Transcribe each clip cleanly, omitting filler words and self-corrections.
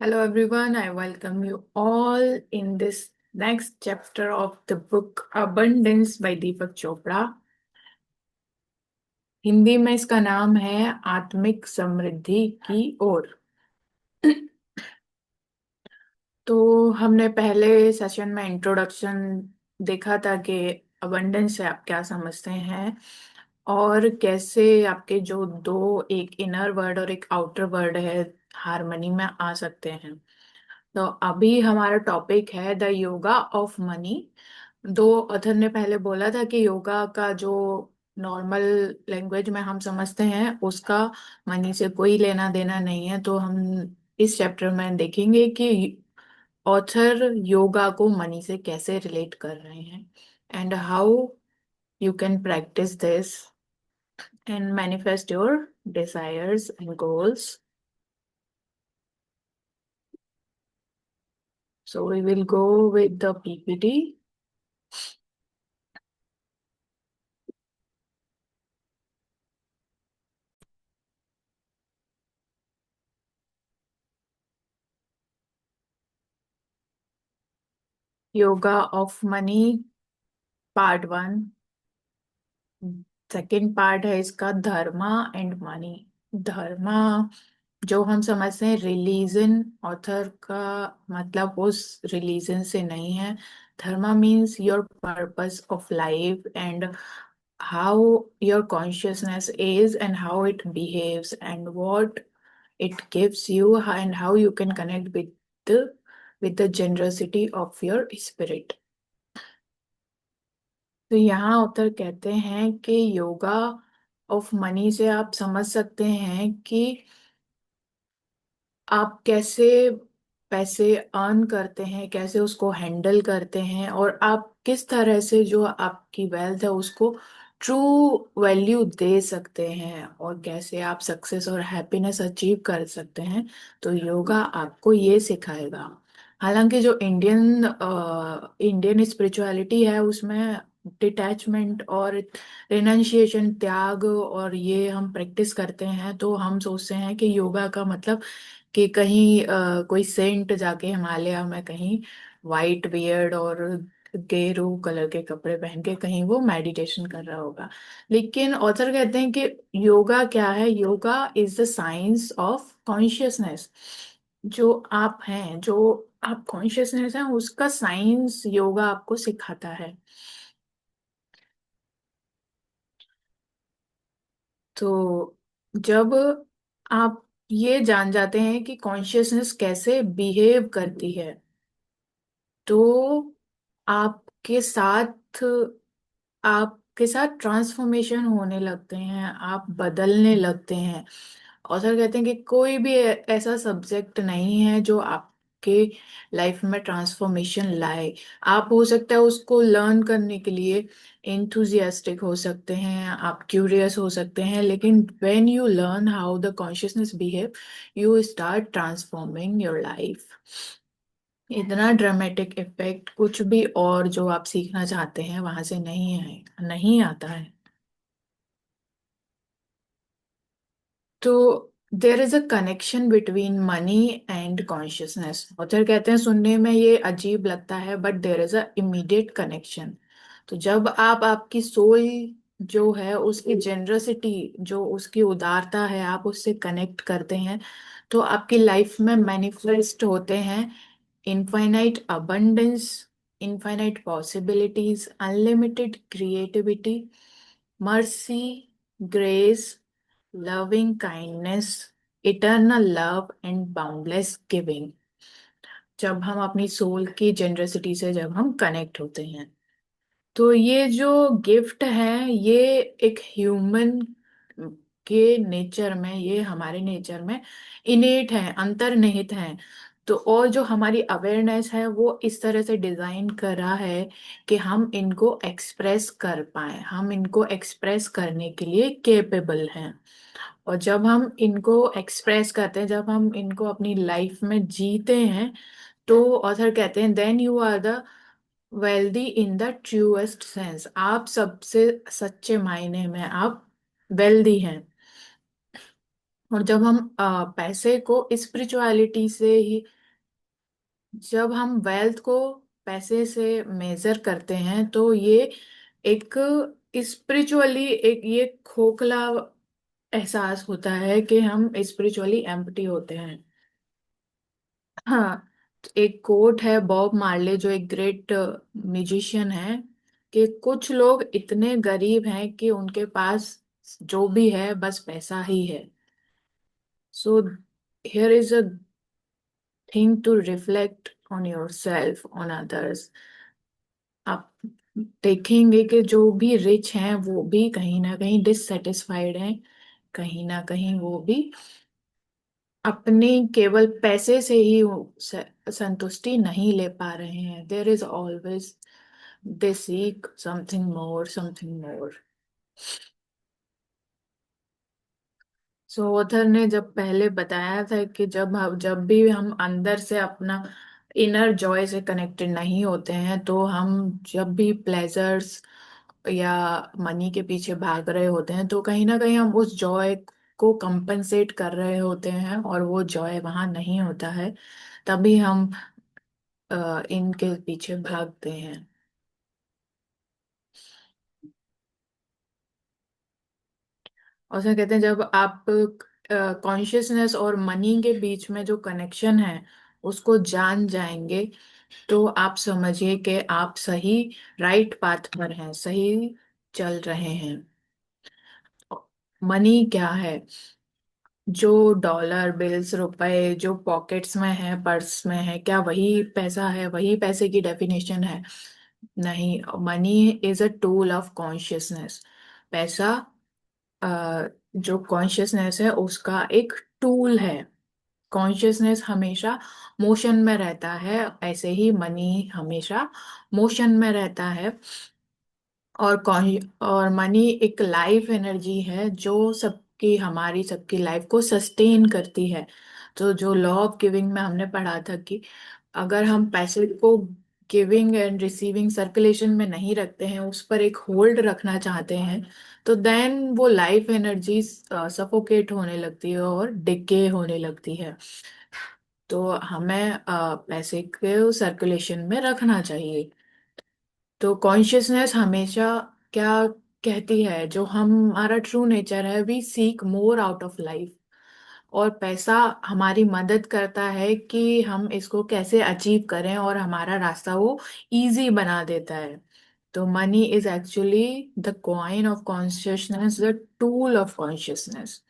Hello everyone, I welcome you all in this next chapter of the book Abundance by दीपक चोपड़ा। हिंदी में इसका नाम है आत्मिक समृद्धि की ओर। तो हमने पहले सेशन में इंट्रोडक्शन देखा था कि अबंडेंस से आप क्या समझते हैं और कैसे आपके जो दो, एक इनर वर्ड और एक आउटर वर्ड है, हार्मनी में आ सकते हैं। तो अभी हमारा टॉपिक है द योगा ऑफ मनी। दो ऑथर ने पहले बोला था कि योगा का जो नॉर्मल लैंग्वेज में हम समझते हैं उसका मनी से कोई लेना देना नहीं है। तो हम इस चैप्टर में देखेंगे कि ऑथर योगा को मनी से कैसे रिलेट कर रहे हैं and how you can practice this and manifest your desires and goals. So we will go with the PPT. Yoga of money part one. Second part है इसका धर्मा एंड मनी। धर्मा जो हम समझते हैं रिलीजन, ऑथर का मतलब उस रिलीजन से नहीं है। Dharma means your purpose of life and how your consciousness is and how it behaves and what it gives you and how you can connect the with the generosity of your spirit। तो यहाँ उत्तर कहते हैं कि yoga of money से आप समझ सकते हैं कि आप कैसे पैसे अर्न करते हैं, कैसे उसको हैंडल करते हैं और आप किस तरह से जो आपकी वेल्थ है उसको ट्रू वैल्यू दे सकते हैं और कैसे आप सक्सेस और हैप्पीनेस अचीव कर सकते हैं। तो योगा आपको ये सिखाएगा। हालांकि जो इंडियन स्पिरिचुअलिटी है उसमें डिटैचमेंट और रिनंशिएशन, त्याग और ये हम प्रैक्टिस करते हैं, तो हम सोचते हैं कि योगा का मतलब कि कहीं कोई सेंट जाके हिमालय में कहीं वाइट बियर्ड और गेरू कलर के कपड़े पहन के कहीं वो मेडिटेशन कर रहा होगा। लेकिन ऑथर कहते हैं कि योगा क्या है? Yoga is the science of consciousness. जो आप हैं, जो आप कॉन्शियसनेस है, उसका साइंस योगा आपको सिखाता है। तो जब आप ये जान जाते हैं कि कॉन्शियसनेस कैसे बिहेव करती है, तो आपके साथ आपके साथ ट्रांसफॉर्मेशन होने लगते हैं, आप बदलने लगते हैं। ऑथर कहते हैं कि कोई भी ऐसा सब्जेक्ट नहीं है जो आपके लाइफ में ट्रांसफॉर्मेशन लाए। आप हो सकता है उसको लर्न करने के लिए इंथुजियास्टिक हो सकते हैं, आप क्यूरियस हो सकते हैं, लेकिन when you learn how the consciousness behave, you start transforming your life. इतना ड्रामेटिक इफेक्ट कुछ भी और जो आप सीखना चाहते हैं वहां से नहीं आता है। तो there is a connection between money and consciousness. Author कहते हैं सुनने में ये अजीब लगता है but there is a immediate connection. तो जब आप आपकी सोल जो है उसकी जेनरसिटी, जो उसकी उदारता है, आप उससे कनेक्ट करते हैं, तो आपकी लाइफ में मैनिफेस्ट होते हैं infinite abundance, infinite possibilities, unlimited creativity, mercy, grace, loving kindness, eternal love and boundless giving. जब हम अपनी सोल की जेनरसिटी से जब हम कनेक्ट होते हैं, तो ये जो गिफ्ट है ये एक ह्यूमन के नेचर में, ये हमारे नेचर में इनेट है, अंतर्निहित है। तो और जो हमारी अवेयरनेस है वो इस तरह से डिजाइन करा है कि हम इनको एक्सप्रेस कर पाए, हम इनको एक्सप्रेस करने के लिए केपेबल हैं। और जब हम इनको एक्सप्रेस करते हैं, जब हम इनको अपनी लाइफ में जीते हैं, तो ऑथर कहते हैं then you are the wealthy in the truest sense. आप सबसे सच्चे मायने में आप वेल्दी हैं। और जब हम पैसे को स्पिरिचुअलिटी से ही, जब हम वेल्थ को पैसे से मेजर करते हैं तो ये एक स्पिरिचुअली एक ये खोखला एहसास होता है कि हम स्पिरिचुअली एम्प्टी होते हैं। हाँ, एक कोट है बॉब मार्ले जो एक ग्रेट म्यूजिशियन है, कि कुछ लोग इतने गरीब हैं कि उनके पास जो भी है बस पैसा ही है। So here is a thing to reflect on yourself, on others. आप देखेंगे कि जो भी रिच हैं वो भी कहीं ना कहीं डिससेटिस्फाइड हैं, कहीं ना कहीं वो भी अपने केवल पैसे से ही संतुष्टि नहीं ले पा रहे हैं। There is always they seek something more, something more. So author ने जब पहले बताया था कि जब भी हम अंदर से अपना इनर जॉय से कनेक्टेड नहीं होते हैं, तो हम जब भी प्लेजर्स या मनी के पीछे भाग रहे होते हैं, तो कहीं ना कहीं हम उस जॉय को कंपनसेट कर रहे होते हैं और वो जॉय वहां नहीं होता है। तभी हम इनके पीछे भागते हैं। और उसमें कहते हैं जब आप कॉन्शियसनेस और मनी के बीच में जो कनेक्शन है उसको जान जाएंगे, तो आप समझिए कि आप सही राइट पाथ पर हैं, सही चल रहे हैं। मनी क्या है? जो डॉलर बिल्स, रुपए जो पॉकेट्स में है, पर्स में है, क्या वही पैसा है, वही पैसे की डेफिनेशन है? नहीं। Money is a tool of consciousness. पैसा जो कॉन्शियसनेस है उसका एक टूल है। कॉन्शियसनेस हमेशा मोशन में रहता है, ऐसे ही मनी हमेशा मोशन में रहता है। और मनी एक लाइफ एनर्जी है जो सबकी, हमारी सबकी लाइफ को सस्टेन करती है। तो जो लॉ ऑफ गिविंग में हमने पढ़ा था कि अगर हम पैसे को गिविंग एंड रिसीविंग सर्कुलेशन में नहीं रखते हैं, उस पर एक होल्ड रखना चाहते हैं, तो देन वो लाइफ एनर्जी सफोकेट होने लगती है और डिके होने लगती है। तो हमें पैसे को सर्कुलेशन में रखना चाहिए। तो कॉन्शियसनेस हमेशा क्या कहती है, जो हमारा ट्रू नेचर है, we seek more out of life. और पैसा हमारी मदद करता है कि हम इसको कैसे अचीव करें, और हमारा रास्ता वो इजी बना देता है। तो money is actually the coin of consciousness, the tool of consciousness.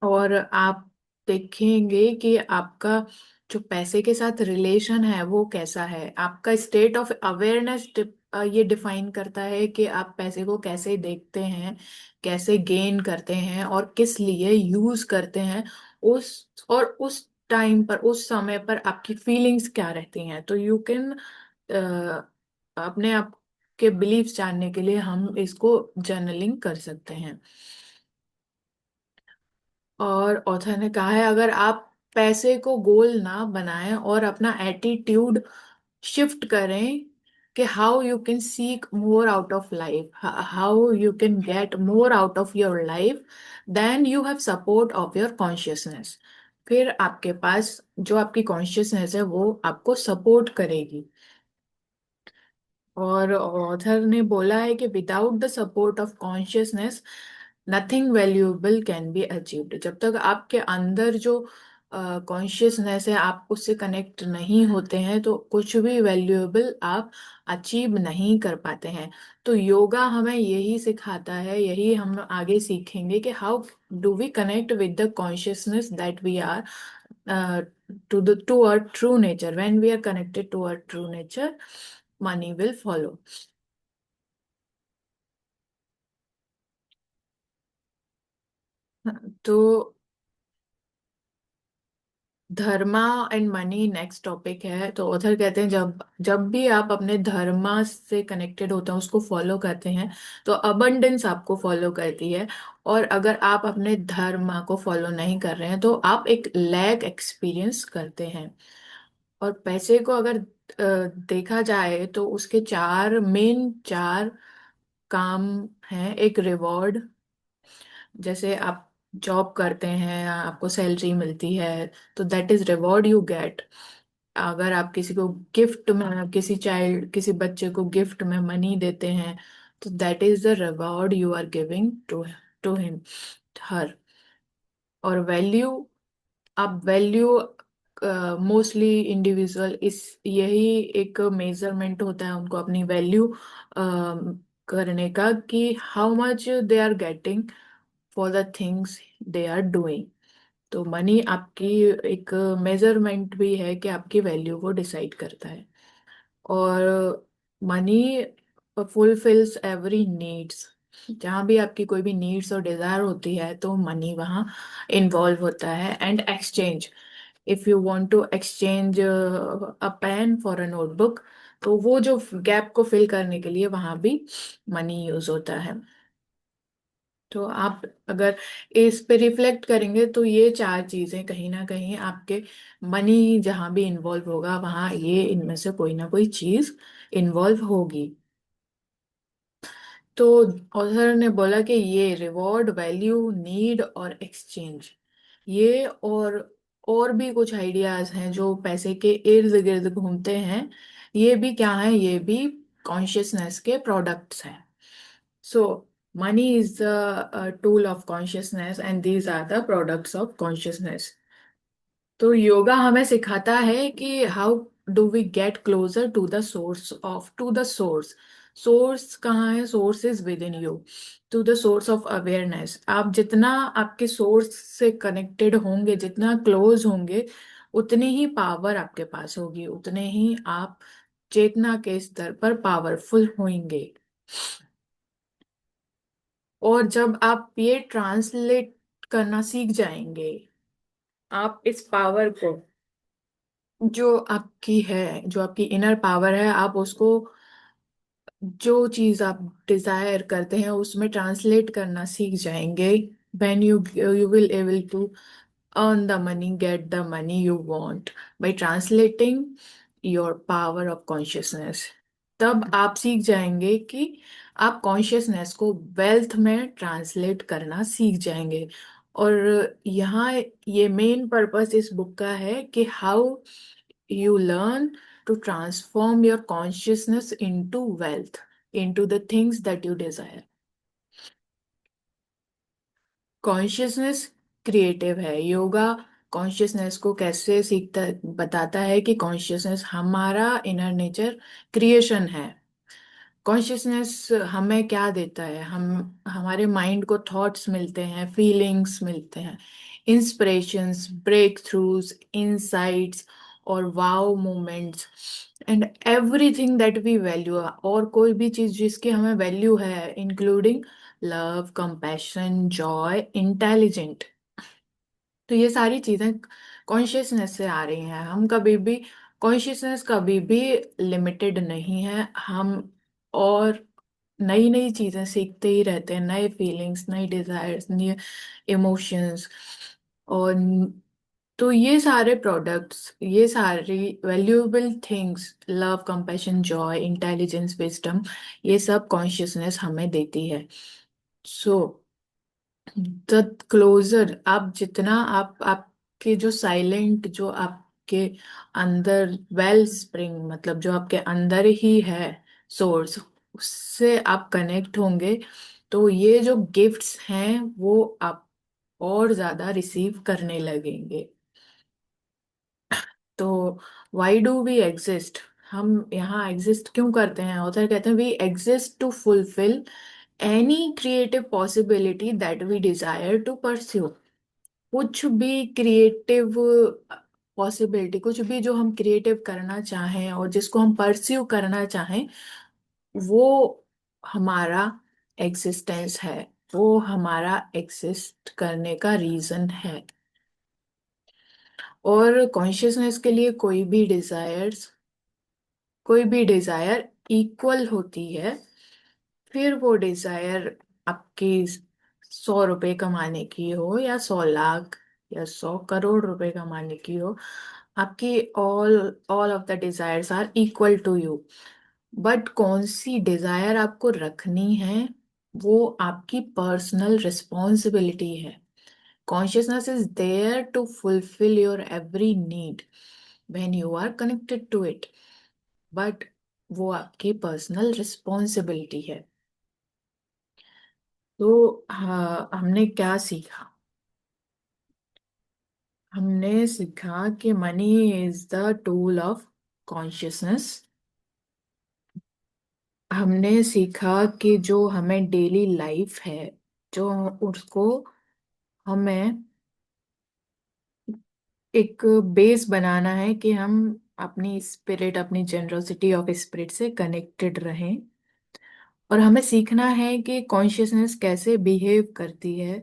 और आप देखेंगे कि आपका जो पैसे के साथ रिलेशन है वो कैसा है। आपका स्टेट ऑफ अवेयरनेस ये डिफाइन करता है कि आप पैसे को कैसे देखते हैं, कैसे गेन करते हैं और किस लिए यूज करते हैं। उस टाइम पर, उस समय पर आपकी फीलिंग्स क्या रहती हैं। तो यू कैन अपने आप के बिलीव्स जानने के लिए हम इसको जर्नलिंग कर सकते हैं। और ऑथर ने कहा है अगर आप पैसे को गोल ना बनाएं और अपना एटीट्यूड शिफ्ट करें कि how you can seek more out of life, how you can get more out of your life, then you have support of your consciousness. फिर आपके पास जो आपकी कॉन्शियसनेस है वो आपको सपोर्ट करेगी। और ऑथर ने बोला है कि without the support of consciousness nothing valuable can be achieved. जब तक आपके अंदर जो कॉन्शियसनेस है, आप उससे कनेक्ट नहीं होते हैं, तो कुछ भी वैल्यूएबल आप अचीव नहीं कर पाते हैं। तो योगा हमें यही सिखाता है, यही हम आगे सीखेंगे कि how do we connect with the consciousness that we are to our true nature. When we are connected to our true nature, money will follow. तो धर्मा एंड मनी नेक्स्ट टॉपिक है। तो ऑथर कहते हैं जब जब भी आप अपने धर्मा से कनेक्टेड होते हैं, उसको फॉलो करते हैं, तो अबंडेंस आपको फॉलो करती है। और अगर आप अपने धर्मा को फॉलो नहीं कर रहे हैं तो आप एक लैक एक्सपीरियंस करते हैं। और पैसे को अगर देखा जाए तो उसके चार काम हैं। एक रिवॉर्ड, जैसे आप जॉब करते हैं, आपको सैलरी मिलती है, तो that is reward you get. अगर आप किसी को गिफ्ट में, किसी बच्चे को गिफ्ट में मनी देते हैं, तो that is the reward you are giving to him, her. और वैल्यू, आप वैल्यू, मोस्टली इंडिविजुअल इस यही एक मेजरमेंट होता है उनको अपनी वैल्यू करने का, कि how much they are getting for the things they are doing. तो मनी आपकी एक मेजरमेंट भी है कि आपकी वैल्यू को डिसाइड करता है। और मनी फुलफिल्स एवरी नीड्स। जहाँ भी आपकी कोई भी नीड्स और डिजायर होती है, तो मनी वहाँ इन्वॉल्व होता है। And exchange, if you want to exchange a pen for a notebook, तो वो जो गैप को फिल करने के लिए वहाँ भी मनी यूज होता है। तो आप अगर इस पे रिफ्लेक्ट करेंगे, तो ये चार चीजें कहीं ना कहीं आपके, मनी जहां भी इन्वॉल्व होगा वहां ये इनमें से कोई ना कोई चीज इन्वॉल्व होगी। तो ऑथर ने बोला कि ये रिवॉर्ड, वैल्यू, नीड और एक्सचेंज, ये और भी कुछ आइडियाज हैं जो पैसे के इर्द गिर्द घूमते हैं। ये भी क्या है, ये भी कॉन्शियसनेस के प्रोडक्ट्स हैं। So, money is the tool of consciousness, and these are the products of consciousness. तो योगा हमें सिखाता है कि how do we get closer to the source. Source कहाँ है? Source is within you. To the source of awareness, आप जितना आपके सोर्स से कनेक्टेड होंगे, जितना क्लोज होंगे, उतनी ही पावर आपके पास होगी, उतने ही आप चेतना के स्तर पर पावरफुल होंगे। और जब आप ये ट्रांसलेट करना सीख जाएंगे, आप इस पावर को, जो आपकी है, जो आपकी इनर पावर है, आप उसको, जो चीज आप डिजायर करते हैं उसमें ट्रांसलेट करना सीख जाएंगे। when you will able to earn the money, get the money you want by translating your power of consciousness। तब आप सीख जाएंगे कि आप कॉन्शियसनेस को वेल्थ में ट्रांसलेट करना सीख जाएंगे। और यहाँ ये मेन पर्पस इस बुक का है कि how you learn to transform your consciousness into wealth, into the things that you desire। Consciousness creative है। योगा कॉन्शियसनेस को कैसे सीखता, बताता है कि कॉन्शियसनेस हमारा इनर नेचर क्रिएशन है। कॉन्शियसनेस हमें क्या देता है? हमारे माइंड को थॉट्स मिलते हैं, फीलिंग्स मिलते हैं, इंस्पिरेशंस, ब्रेक थ्रूज, इंसाइट्स और wow moments, and everything that we value. और कोई भी चीज जिसकी हमें वैल्यू है, including love, compassion, joy, intelligent. तो ये सारी चीजें कॉन्शियसनेस से आ रही हैं। हम कभी भी, कॉन्शियसनेस कभी भी लिमिटेड नहीं है। हम और नई नई चीजें सीखते ही रहते हैं, नए फीलिंग्स, नई डिजायर्स, नए इमोशंस। और तो ये सारे प्रोडक्ट्स, ये सारी valuable things, love, compassion, Joy, intelligence, wisdom, ये सब कॉन्शियसनेस हमें देती है। सो द क्लोजर आप, जितना आपके जो साइलेंट, जो आपके अंदर वेल स्प्रिंग, मतलब जो आपके अंदर ही है सोर्स, उससे आप कनेक्ट होंगे, तो ये जो गिफ्ट्स हैं वो आप और ज्यादा रिसीव करने लगेंगे। तो वाई डू वी एग्जिस्ट? हम यहाँ एग्जिस्ट क्यों करते हैं? ऑथर कहते हैं we exist to fulfil any creative possibility that we desire to pursue. कुछ भी क्रिएटिव पॉसिबिलिटी, कुछ भी जो हम क्रिएटिव करना चाहें और जिसको हम परस्यू करना चाहें, वो हमारा एग्जिस्टेंस है, वो हमारा एग्जिस्ट करने का रीजन है। और कॉन्शियसनेस के लिए कोई भी डिजायर इक्वल होती है। फिर वो डिजायर आपकी 100 रुपए कमाने की हो, या 100 लाख, या 100 करोड़ रुपए कमाने की हो, आपकी all all of the desires are equal to you. But कौन सी डिजायर आपको रखनी है, वो आपकी पर्सनल रिस्पॉन्सिबिलिटी है। Consciousness is there to fulfil your every need when you are connected to it, but वो आपकी पर्सनल रिस्पॉन्सिबिलिटी है। तो हाँ, हमने क्या सीखा? हमने सीखा कि money is the tool of consciousness. हमने सीखा कि जो हमें डेली लाइफ है, जो उसको हमें एक बेस बनाना है कि हम अपनी स्पिरिट, अपनी जेनरोसिटी ऑफ स्पिरिट से कनेक्टेड रहें। और हमें सीखना है कि कॉन्शियसनेस कैसे बिहेव करती है,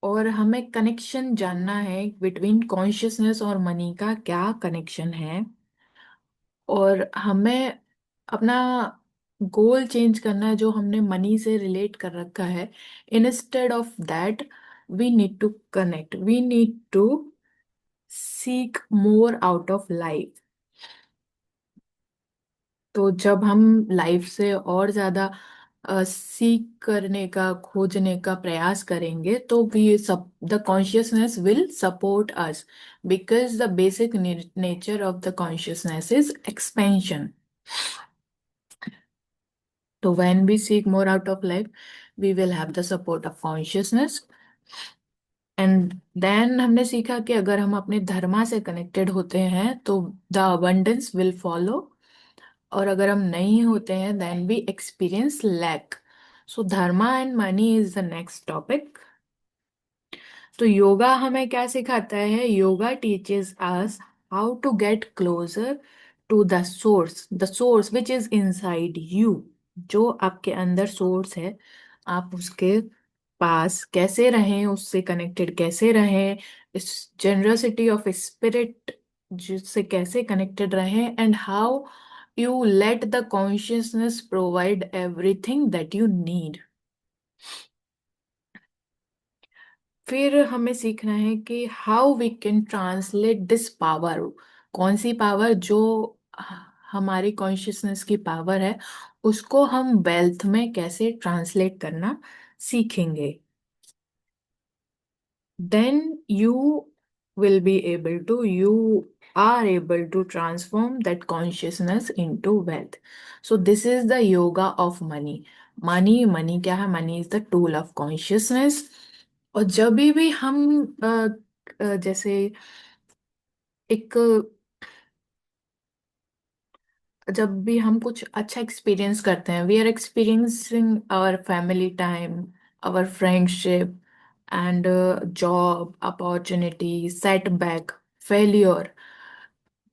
और हमें कनेक्शन जानना है बिटवीन कॉन्शियसनेस और मनी का क्या कनेक्शन है। और हमें अपना गोल चेंज करना है जो हमने मनी से रिलेट कर रखा है। Instead of that, we need to connect, we need to seek more out of life. तो जब हम लाइफ से और ज्यादा सीख करने का, खोजने का प्रयास करेंगे, तो भी सब the consciousness will support us, because the basic nature of the consciousness is expansion. तो when we seek more out of life, we will have the support of consciousness. And then हमने सीखा कि अगर हम अपने धर्मा से कनेक्टेड होते हैं तो द अबंडेंस विल फॉलो, और अगर हम नहीं होते हैं then we experience lack. So Dharma and money is the next topic. तो योगा हमें क्या सिखाता है? Yoga teaches us how to get closer to the source which is inside you. जो आपके अंदर सोर्स है, आप उसके पास कैसे रहें, उससे कनेक्टेड कैसे रहें, इस जनरसिटी ऑफ स्पिरिट जिससे कैसे कनेक्टेड रहें, and how you let the consciousness provide everything that you need. फिर हमें सीखना है कि how we can translate this power. कौन सी पावर? जो हमारी कॉन्शियसनेस की पावर है, उसको हम वेल्थ में कैसे ट्रांसलेट करना सीखेंगे। then you are able to transform that consciousness into wealth. So this is the yoga of money. Money क्या है? Money is the tool of consciousness. और जब भी हम जैसे एक जब भी हम कुछ अच्छा एक्सपीरियंस करते हैं, we are experiencing our family time, our friendship and job opportunity, setback, failure,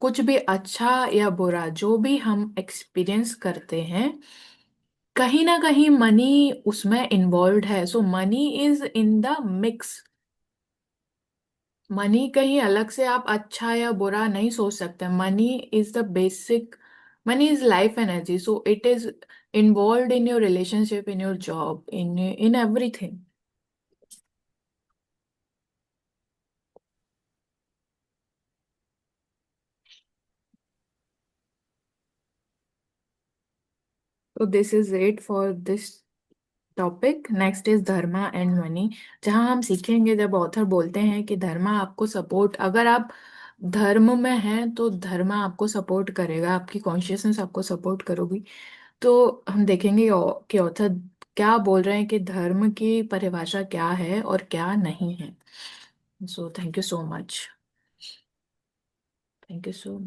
कुछ भी अच्छा या बुरा जो भी हम एक्सपीरियंस करते हैं, कहीं ना कहीं मनी उसमें इन्वॉल्व है। So money is in the mix. Money कहीं अलग से आप अच्छा या बुरा नहीं सोच सकते। Money is the basic, money is life energy, so it is involve in your relationship, in your job, in everything. तो this is it for this topic. Next is dharma and money, जहां हम सीखेंगे, जब ऑथर बोलते हैं कि धर्मा आपको support, अगर आप धर्म में हैं तो धर्मा आपको सपोर्ट करेगा, आपकी कॉन्शियसनेस आपको सपोर्ट करोगी। तो हम देखेंगे कि ऑथर क्या बोल रहे हैं कि धर्म की परिभाषा क्या है और क्या नहीं है। So thank you so much. Thank you so